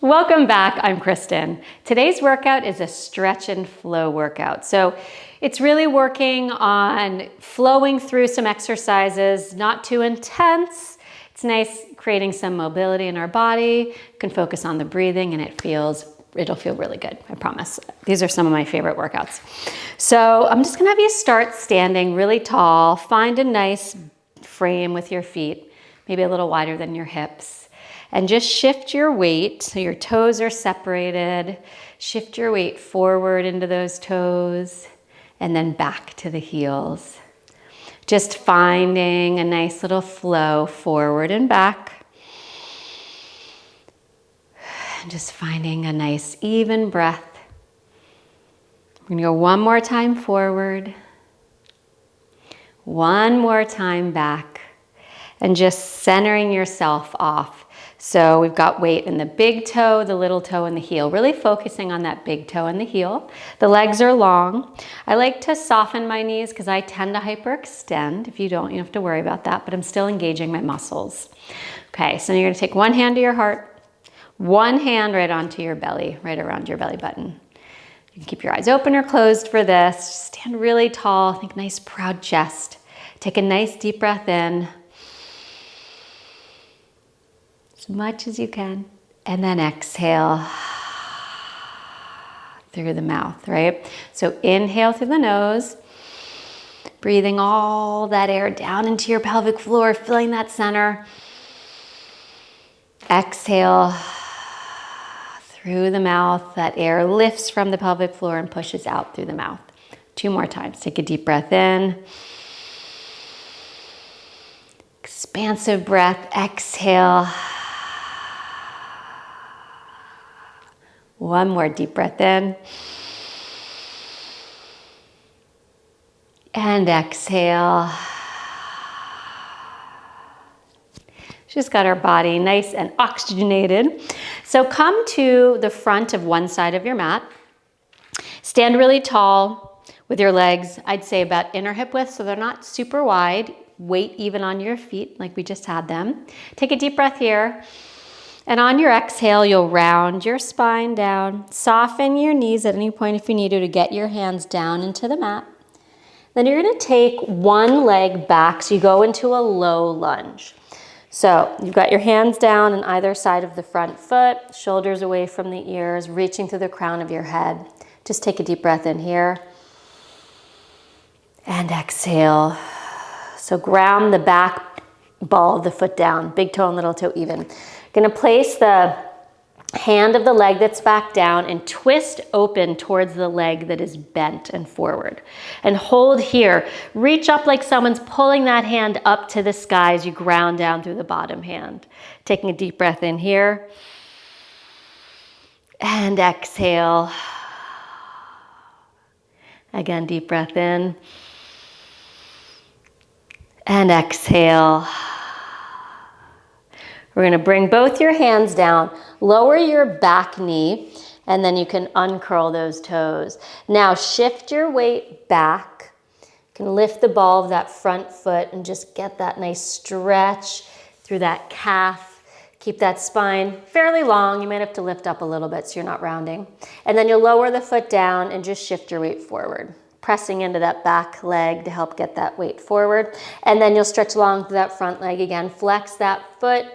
Welcome back, I'm Kristen. Today's workout is a stretch and flow workout. So it's really working on flowing through some exercises, not too intense. It's nice creating some mobility in our body. You can focus on the breathing and it'll feel really good, I promise. These are some of my favorite workouts. So I'm just gonna have you start standing really tall. Find a nice frame with your feet, maybe a little wider than your hips. And just shift your weight so your toes are separated. Shift your weight forward into those toes and then back to the heels. Just finding a nice little flow forward and back. And just finding a nice even breath. We're gonna go one more time forward. One more time back. And just centering yourself off. So we've got weight in the big toe, the little toe, and the heel. Really focusing on that big toe and the heel. The legs are long. I like to soften my knees because I tend to hyperextend. If you don't, you don't have to worry about that, but I'm still engaging my muscles. Okay, so you're gonna take one hand to your heart, one hand right onto your belly, right around your belly button. You can keep your eyes open or closed for this. Stand really tall, think nice proud chest. Take a nice deep breath in. As much as you can, and then exhale through the mouth, right? So inhale through the nose, breathing all that air down into your pelvic floor, filling that center. Exhale through the mouth, that air lifts from the pelvic floor and pushes out through the mouth. 2 more times, take a deep breath in. Expansive breath, exhale. One more deep breath in. And exhale. Just got our body nice and oxygenated. So come to the front of one side of your mat. Stand really tall with your legs, I'd say about inner hip width, so they're not super wide. Weight even on your feet like we just had them. Take a deep breath here. And on your exhale, you'll round your spine down. Soften your knees at any point if you need to get your hands down into the mat. Then you're gonna take one leg back, so you go into a low lunge. So you've got your hands down on either side of the front foot, shoulders away from the ears, reaching through the crown of your head. Just take a deep breath in here. And exhale. So ground the back ball of the foot down, big toe and little toe even. Gonna place the hand of the leg that's back down and twist open towards the leg that is bent and forward. And hold here. Reach up like someone's pulling that hand up to the sky as you ground down through the bottom hand. Taking a deep breath in here. And exhale. Again, deep breath in. And exhale. We're gonna bring both your hands down, lower your back knee, and then you can uncurl those toes. Now shift your weight back. You can lift the ball of that front foot and just get that nice stretch through that calf. Keep that spine fairly long. You might have to lift up a little bit so you're not rounding. And then you'll lower the foot down and just shift your weight forward, pressing into that back leg to help get that weight forward. And then you'll stretch along through that front leg again. Flex that foot,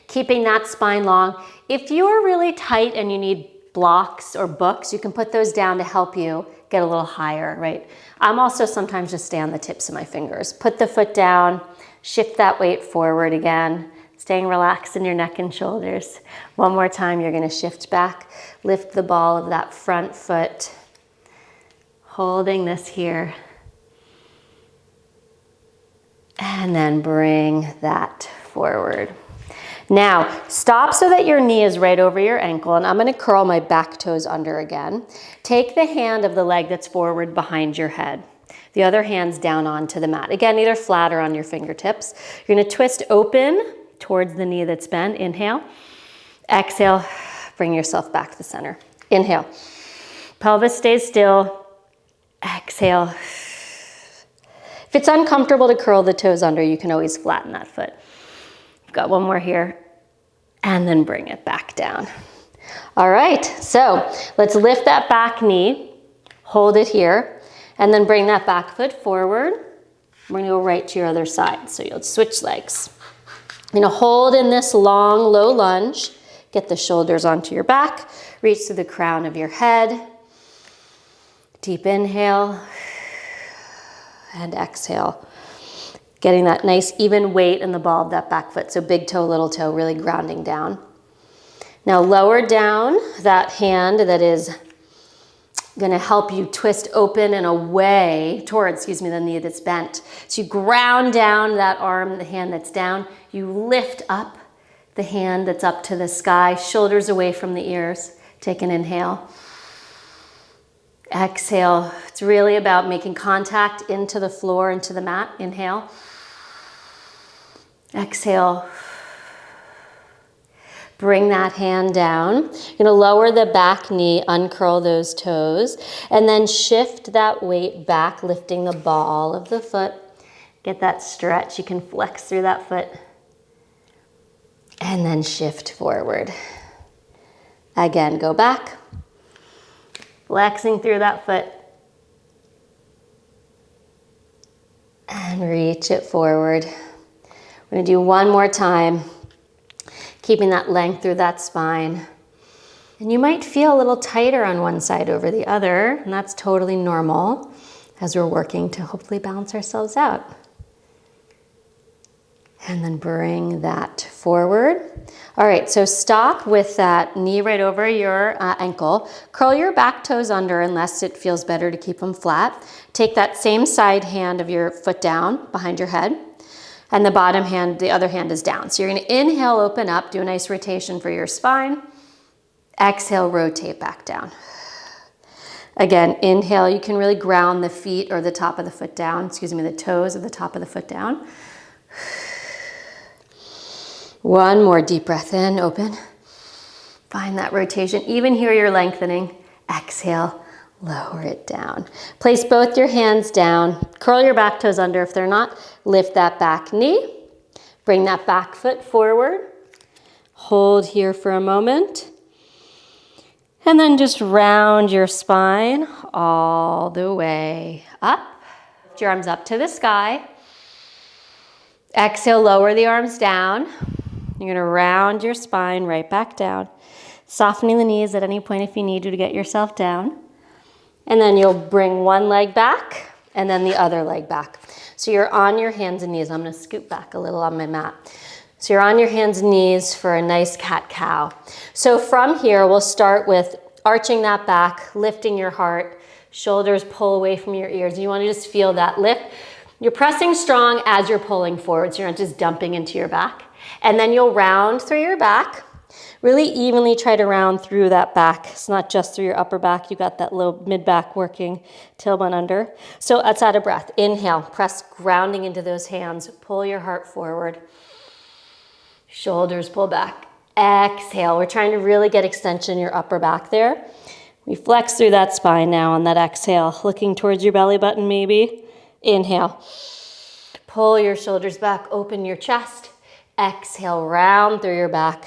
keeping that spine long. If you are really tight and you need blocks or books, you can put those down to help you get a little higher, right? I'm also sometimes just stay on the tips of my fingers. Put the foot down, shift that weight forward again, staying relaxed in your neck and shoulders. One more time, you're gonna shift back, lift the ball of that front foot, holding this here. And then bring that forward. Now, stop so that your knee is right over your ankle, and I'm gonna curl my back toes under again. Take the hand of the leg that's forward behind your head. The other hand's down onto the mat. Again, either flat or on your fingertips. You're gonna twist open towards the knee that's bent. Inhale. Exhale, bring yourself back to the center. Inhale. Pelvis stays still. Exhale. If it's uncomfortable to curl the toes under, you can always flatten that foot. Got one more here. and then bring it back down. All right, so let's lift that back knee, hold it here, and then bring that back foot forward. We're gonna go right to your other side. So you'll switch legs. You're gonna hold in this long, low lunge, get the shoulders onto your back, reach to the crown of your head. Deep inhale and exhale. Getting that nice even weight in the ball of that back foot. So big toe, little toe, really grounding down. Now lower down that hand that is gonna help you twist open and away towards, the knee that's bent. So you ground down that arm, the hand that's down. You lift up the hand that's up to the sky, shoulders away from the ears. Take an inhale. Exhale. It's really about making contact into the floor, into the mat. Inhale. Exhale. Bring that hand down. You're gonna lower the back knee, uncurl those toes, and then shift that weight back, lifting the ball of the foot. Get that stretch. You can flex through that foot. And then shift forward. Again, go back. Flexing through that foot. And reach it forward. We're gonna do one more time, keeping that length through that spine. And you might feel a little tighter on one side over the other, and that's totally normal as we're working to hopefully balance ourselves out. And then bring that forward. All right, so stop with that knee right over your ankle. Curl your back toes under unless it feels better to keep them flat. Take that same side hand of your foot down behind your head, and the bottom hand, the other hand is down. So you're gonna inhale, open up, do a nice rotation for your spine. Exhale, rotate back down. Again, inhale, you can really ground the feet or the top of the foot down, the toes of the top of the foot down. One more deep breath in, open. Find that rotation. Even here you're lengthening. Exhale, lower it down. Place both your hands down. Curl your back toes under. If they're not, lift that back knee. Bring that back foot forward. Hold here for a moment. And then just round your spine all the way up. Lift your arms up to the sky. Exhale, lower the arms down. You're gonna round your spine right back down, softening the knees at any point if you need to get yourself down. And then you'll bring one leg back and then the other leg back. So you're on your hands and knees. I'm gonna scoot back a little on my mat. So you're on your hands and knees for a nice cat-cow. So from here, we'll start with arching that back, lifting your heart, shoulders pull away from your ears. You wanna just feel that lift. You're pressing strong as you're pulling forward, so you're not just dumping into your back. And then you'll round through your back. Really evenly try to round through that back. It's not just through your upper back. You got that little mid-back working, tailbone under. So let's add a breath. Inhale, press grounding into those hands. Pull your heart forward. Shoulders pull back. Exhale. We're trying to really get extension in your upper back there. We flex through that spine now on that exhale. Looking towards your belly button maybe. Inhale. Pull your shoulders back. Open your chest. Exhale, round through your back.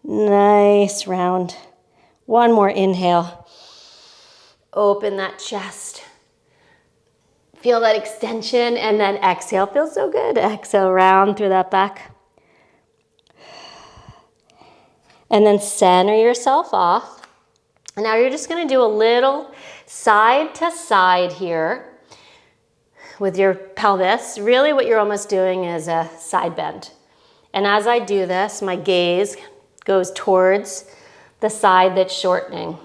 Nice round. One more inhale. Open that chest. Feel that extension and then exhale. Feels so good. Exhale, round through that back. And then center yourself off. And now you're just gonna do a little side to side here with your pelvis. Really what you're almost doing is a side bend. And as I do this, my gaze goes towards the side that's shortening.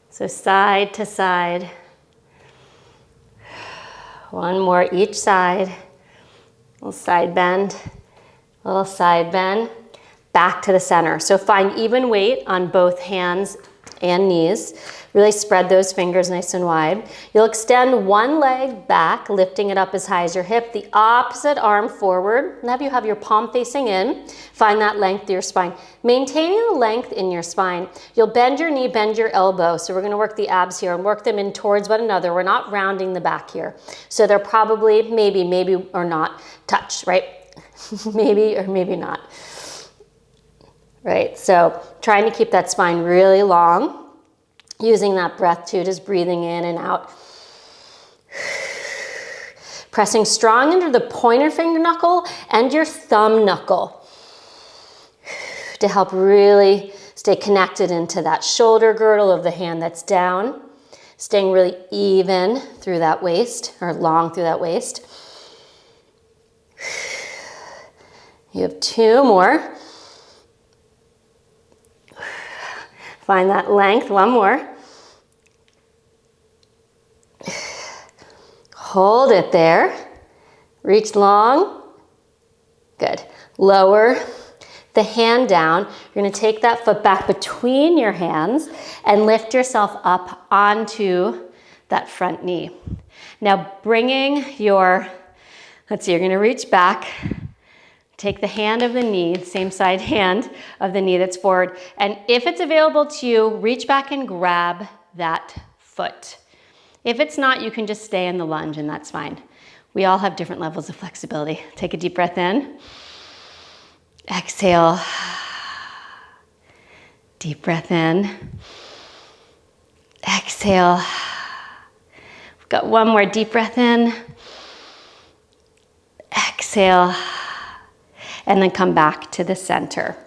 So side to side. One more each side. Little side bend, little side bend. Back to the center. So find even weight on both hands and knees. Really spread those fingers nice and wide. You'll extend one leg back, lifting it up as high as your hip, the opposite arm forward. Now you have your palm facing in. Find that length to your spine. Maintaining the length in your spine. You'll bend your knee, bend your elbow. So we're gonna work the abs here and work them in towards one another. We're not rounding the back here. So they're probably, maybe or not touch, right? Maybe or maybe not. right? So trying to keep that spine really long, using that breath too, just breathing in and out. Pressing strong into the pointer finger knuckle and your thumb knuckle to help really stay connected into that shoulder girdle of the hand that's down, staying really even through that waist, or long through that waist. You have 2 more. Find that length, 1 more. Hold it there. Reach long. Good. Lower the hand down. You're going to take that foot back between your hands and lift yourself up onto that front knee. Now bringing your, let's see, you're going to reach back. Take the hand of the knee, same side hand of the knee that's forward. And if it's available to you, reach back and grab that foot. If it's not, you can just stay in the lunge and that's fine. We all have different levels of flexibility. Take a deep breath in. Exhale. Deep breath in. Exhale. We've got 1 more deep breath in. Exhale. And then come back to the center.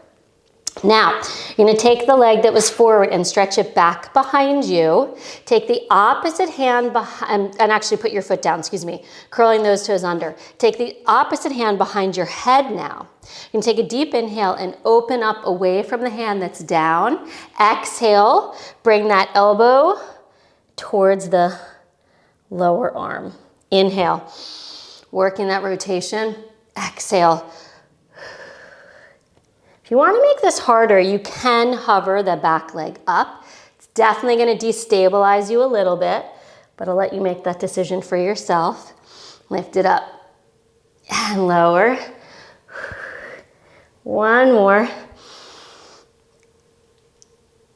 Now, you're going to take the leg that was forward and stretch it back behind you. Take the opposite hand behind, and actually put your foot down, curling those toes under. Take the opposite hand behind your head now. You can take a deep inhale and open up away from the hand that's down. Exhale, bring that elbow towards the lower arm. Inhale, working that rotation. Exhale. If you want to make this harder, you can hover the back leg up. It's definitely going to destabilize you a little bit, but I'll let you make that decision for yourself. Lift it up and lower. 1 more.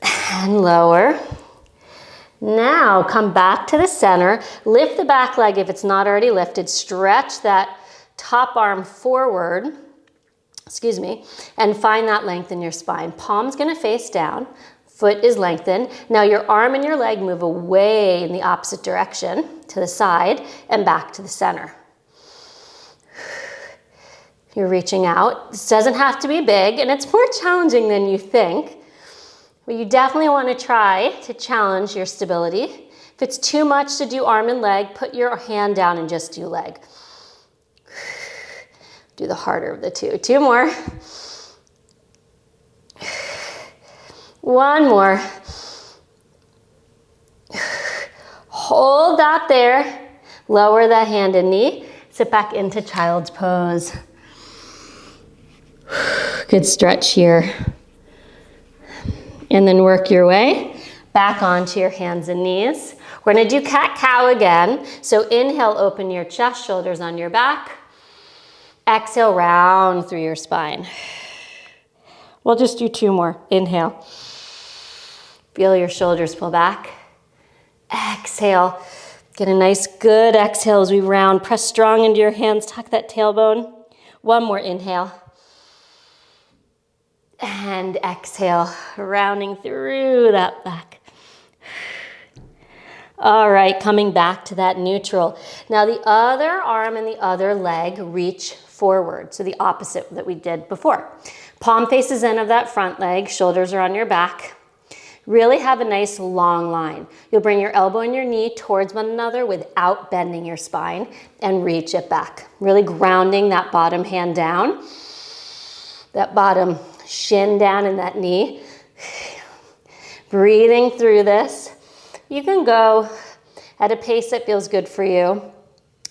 And lower. Now come back to the center. Lift the back leg if it's not already lifted. Stretch that top arm forward. And find that length in your spine. Palm's gonna face down, foot is lengthened. Now your arm and your leg move away in the opposite direction, to the side and back to the center. You're reaching out. This doesn't have to be big, and it's more challenging than you think. But you definitely wanna try to challenge your stability. If it's too much to do arm and leg, put your hand down and just do leg. Do the harder of the 2. 2 more. 1 more. Hold that there. Lower that hand and knee. Sit back into child's pose. Good stretch here. And then work your way back onto your hands and knees. We're gonna do cat-cow again. So inhale, open your chest, shoulders on your back. Exhale, round through your spine. We'll just do 2 more. Inhale. Feel your shoulders pull back. Exhale. Get a nice good exhale as we round. Press strong into your hands. Tuck that tailbone. 1 more inhale. And exhale, rounding through that back. All right, coming back to that neutral. Now the other arm and the other leg reach forward, so the opposite that we did before. Palm faces in of that front leg, shoulders are on your back. Really have a nice long line. You'll bring your elbow and your knee towards one another without bending your spine and reach it back. Really grounding that bottom hand down, that bottom shin down in that knee. Breathing through this. You can go at a pace that feels good for you.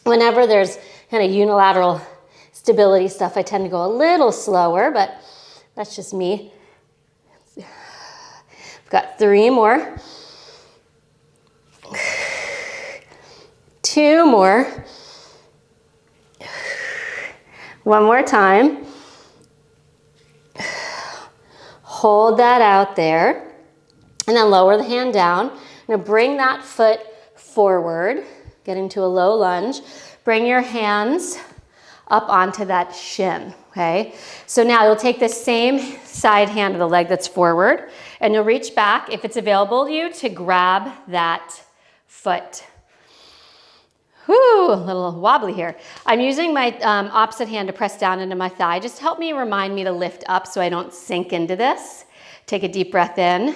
Whenever there's kind of unilateral stability stuff, I tend to go a little slower, but that's just me. We've got 3 more. 2 more. 1 more time. Hold that out there. And then lower the hand down. I'm gonna bring that foot forward, get into a low lunge. Bring your hands up onto that shin, okay? So now you'll take the same side hand of the leg that's forward, and you'll reach back, if it's available to you, to grab that foot. Whew, a little wobbly here. I'm using my opposite hand to press down into my thigh. Just help me remind me to lift up so I don't sink into this. Take a deep breath in.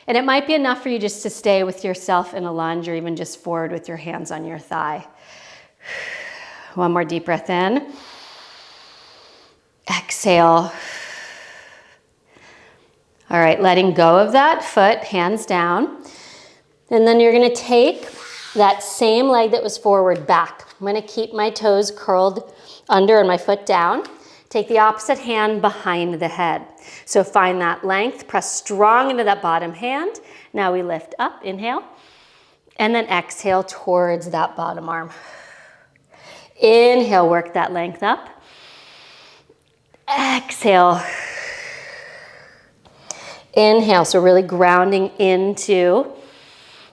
And it might be enough for you just to stay with yourself in a lunge or even just forward with your hands on your thigh. One more deep breath in. Exhale. All right, letting go of that foot, hands down. And then you're gonna take that same leg that was forward back. I'm gonna keep my toes curled under and my foot down. Take the opposite hand behind the head. So find that length, press strong into that bottom hand. Now we lift up, inhale, and then exhale towards that bottom arm. Inhale, work that length up. Exhale. Inhale, so really grounding into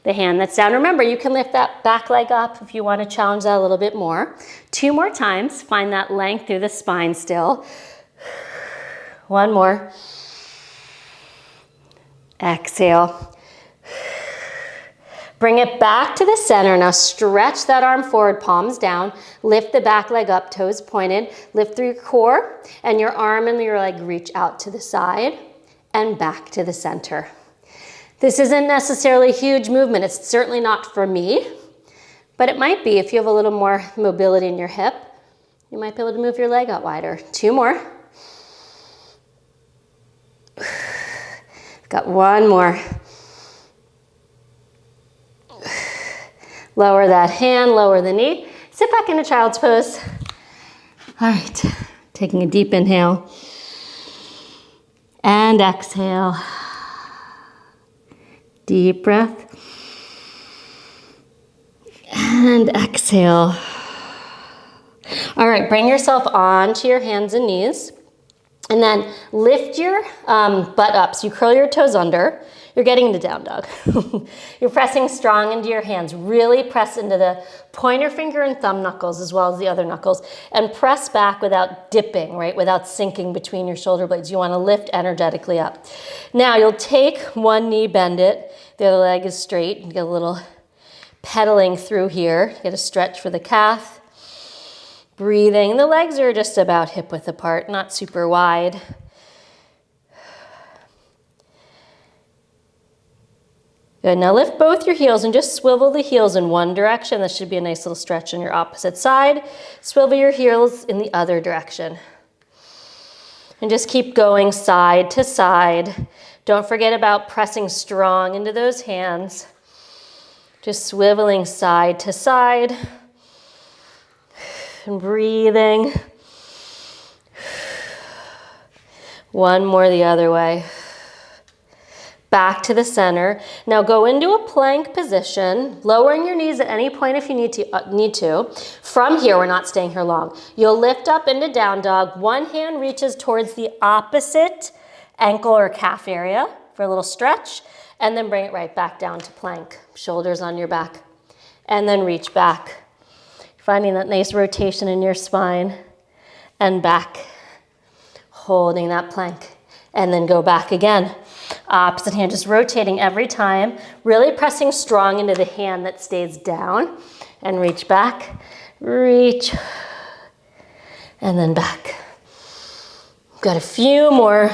the hand that's down. Remember, you can lift that back leg up if you want to challenge that a little bit more. 2 more times, find that length through the spine still. 1 more. Exhale. Bring it back to the center. Now stretch that arm forward, palms down. Lift the back leg up, toes pointed. Lift through your core, and your arm and your leg reach out to the side and back to the center. This isn't necessarily a huge movement. It's certainly not for me, but it might be if you have a little more mobility in your hip. You might be able to move your leg out wider. 2 more. Got 1 more. Lower that hand, lower the knee. Sit back into child's pose. All right, taking a deep inhale and exhale. Deep breath. And exhale. All right, bring yourself onto your hands and knees. And then lift your butt up. So you curl your toes under. You're getting into down dog. You're pressing strong into your hands. Really press into the pointer finger and thumb knuckles as well as the other knuckles. And press back without dipping, right? Without sinking between your shoulder blades. You want to lift energetically up. Now you'll take one knee, bend it. The other leg is straight. You get a little pedaling through here. Get a stretch for the calf. Breathing. The legs are just about hip width apart, not super wide. Good, now lift both your heels and just swivel the heels in one direction. This should be a nice little stretch on your opposite side. Swivel your heels in the other direction. And just keep going side to side. Don't forget about pressing strong into those hands. Just swiveling side to side. And breathing. 1 more the other way. Back to the center. Now go into a plank position, lowering your knees at any point if you need to. From here, we're not staying here long. You'll lift up into down dog. One hand reaches towards the opposite ankle or calf area for a little stretch, and then bring it right back down to plank. Shoulders on your back, and then reach back. Finding that nice rotation in your spine and back. Holding that plank, and then go back again. Opposite hand, just rotating every time, really pressing strong into the hand that stays down, and reach back, reach, and then back. Got a few more.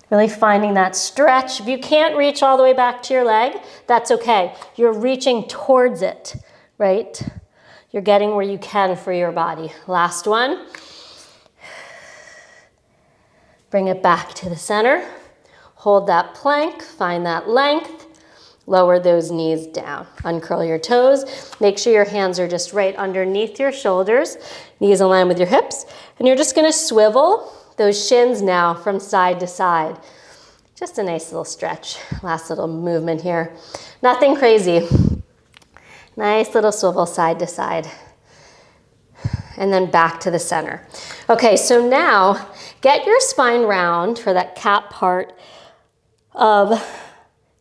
Really finding that stretch. If you can't reach all the way back to your leg, that's okay. You're reaching towards it, right? You're getting where you can for your body. Last one. Bring it back to the center. Hold that plank, find that length, lower those knees down. Uncurl your toes. Make sure your hands are just right underneath your shoulders, knees in line with your hips. And you're just gonna swivel those shins now from side to side. Just a nice little stretch. Last little movement here. Nothing crazy. Nice little swivel side to side. And then back to the center. Okay, so now get your spine round for that cat part of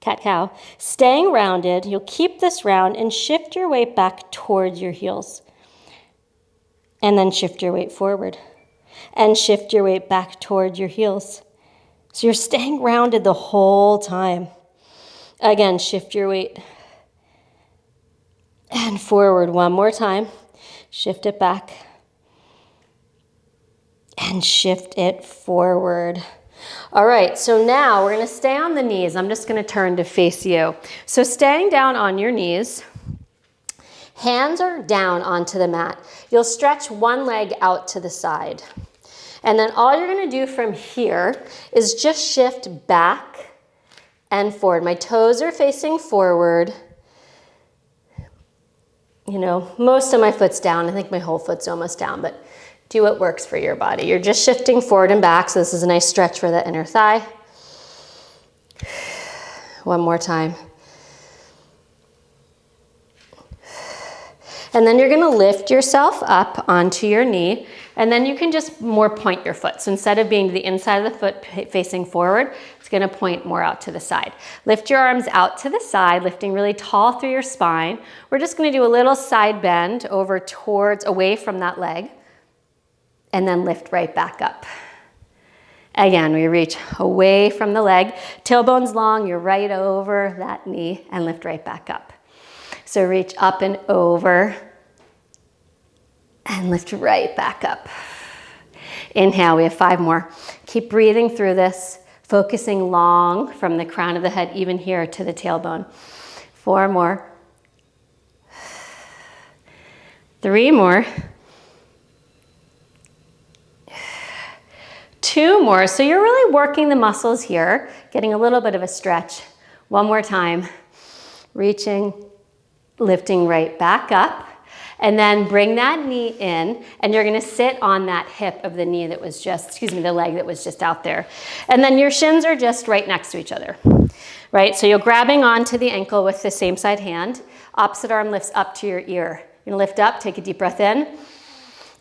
cat-cow. Staying rounded, you'll keep this round and shift your weight back towards your heels. And then shift your weight forward. And shift your weight back toward your heels. So you're staying grounded the whole time. Again, shift your weight. And forward one more time. Shift it back. And shift it forward. All right, so now we're gonna stay on the knees. I'm just gonna turn to face you. So staying down on your knees, hands are down onto the mat. You'll stretch one leg out to the side. And then all you're gonna do from here is just shift back and forward. My toes are facing forward. You know, most of my foot's down. I think my whole foot's almost down, but do what works for your body. You're just shifting forward and back, so this is a nice stretch for the inner thigh. One more time. And then you're gonna lift yourself up onto your knee, and then you can just more point your foot. So instead of being to the inside of the foot facing forward, it's gonna point more out to the side. Lift your arms out to the side, lifting really tall through your spine. We're just gonna do a little side bend over towards, away from that leg, and then lift right back up. Again, we reach away from the leg, tailbone's long, you're right over that knee, and lift right back up. So reach up and over, and lift right back up. Inhale, we have 5 more. Keep breathing through this, focusing long from the crown of the head, even here to the tailbone. 4 more. 3 more. 2 more. So you're really working the muscles here, getting a little bit of a stretch. 1 more time. Reaching, lifting right back up. And then bring that knee in, and you're gonna sit on that hip of the knee that was just, the leg that was just out there. And then your shins are just right next to each other, right? So you're grabbing onto the ankle with the same side hand. Opposite arm lifts up to your ear. You're gonna lift up, take a deep breath in,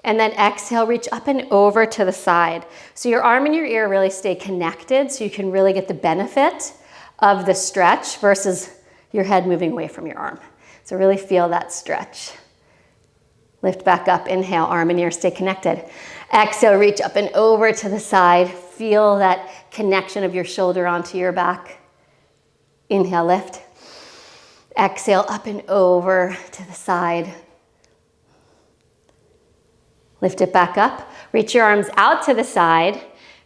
and then exhale, reach up and over to the side. So your arm and your ear really stay connected, so you can really get the benefit of the stretch versus your head moving away from your arm. So really feel that stretch. Lift back up, inhale, arm and ear stay connected. Exhale, reach up and over to the side. Feel that connection of your shoulder onto your back. Inhale, lift. Exhale, up and over to the side. Lift it back up. Reach your arms out to the side.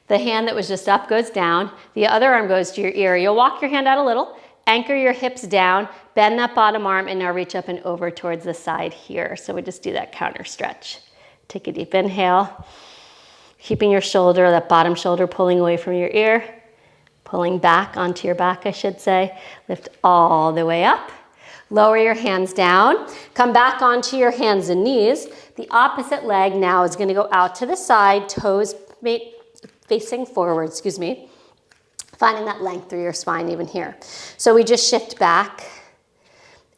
The hand that was just up goes down. The other arm goes to your ear. You'll walk your hand out a little. Anchor your hips down, bend that bottom arm, and now reach up and over towards the side here. So we just do that counter stretch. Take a deep inhale, keeping your shoulder, that bottom shoulder pulling away from your ear, pulling back onto your back, I should say. Lift all the way up. Lower your hands down. Come back onto your hands and knees. The opposite leg now is gonna go out to the side, toes facing forward, finding that length through your spine even here. So we just shift back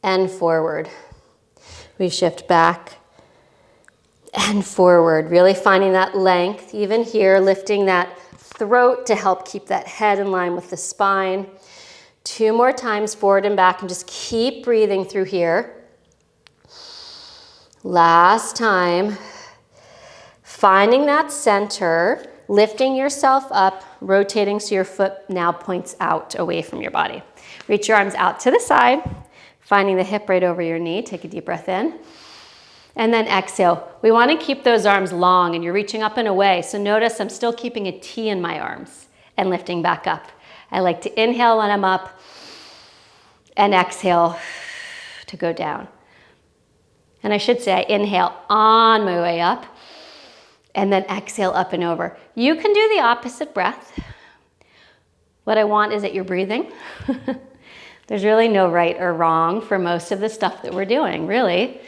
and forward. We shift back and forward, really finding that length even here, lifting that throat to help keep that head in line with the spine. 2 more times forward and back, and just keep breathing through here. Last time. Finding that center, lifting yourself up, rotating so your foot now points out away from your body. Reach your arms out to the side, finding the hip right over your knee. Take a deep breath in. And then exhale. We want to keep those arms long, and you're reaching up and away. So notice I'm still keeping a T in my arms and lifting back up. I like to inhale when I'm up and exhale to go down. And I should say I inhale on my way up and then exhale up and over. You can do the opposite breath. What I want is that you're breathing. There's really no right or wrong for most of the stuff that we're doing, really.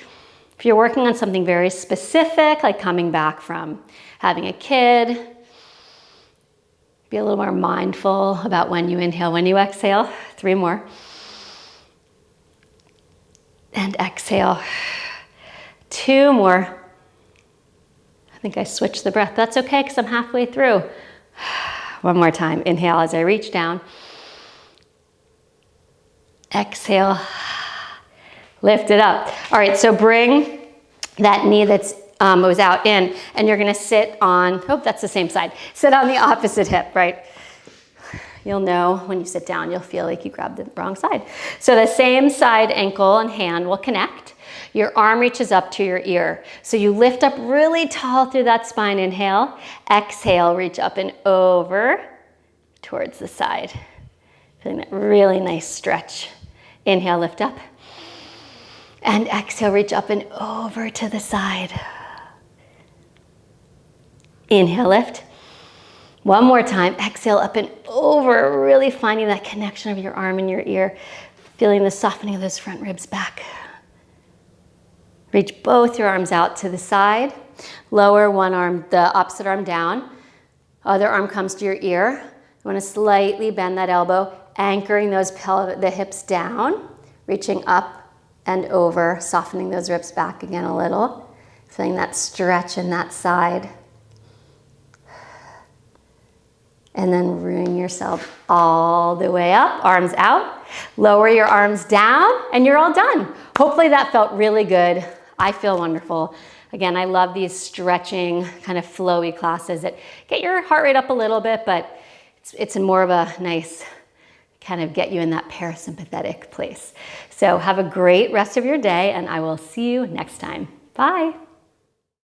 If you're working on something very specific, like coming back from having a kid, be a little more mindful about when you inhale, when you exhale. 3 more. And exhale. 2 more. I think I switched the breath. That's okay, because I'm halfway through. 1 more time. Inhale as I reach down. Exhale. Lift it up. All right, so bring that knee that's it was out, in, and you're gonna sit on, oh, that's the same side. Sit on the opposite hip, right? You'll know when you sit down, you'll feel like you grabbed the wrong side. So the same side ankle and hand will connect. Your arm reaches up to your ear. So you lift up really tall through that spine, inhale. Exhale, reach up and over towards the side. Feeling that really nice stretch. Inhale, lift up. And exhale, reach up and over to the side. Inhale, lift. One more time, exhale up and over, really finding that connection of your arm and your ear, feeling the softening of those front ribs back. Reach both your arms out to the side, lower one arm, the opposite arm down, other arm comes to your ear. You want to slightly bend that elbow, anchoring the hips down, reaching up and over, softening those ribs back again a little, feeling that stretch in that side. And then bring yourself all the way up, arms out. Lower your arms down, and you're all done. Hopefully that felt really good. I feel wonderful. Again, I love these stretching, kind of flowy classes that get your heart rate up a little bit, but it's more of a nice kind of get you in that parasympathetic place. So have a great rest of your day, and I will see you next time. Bye.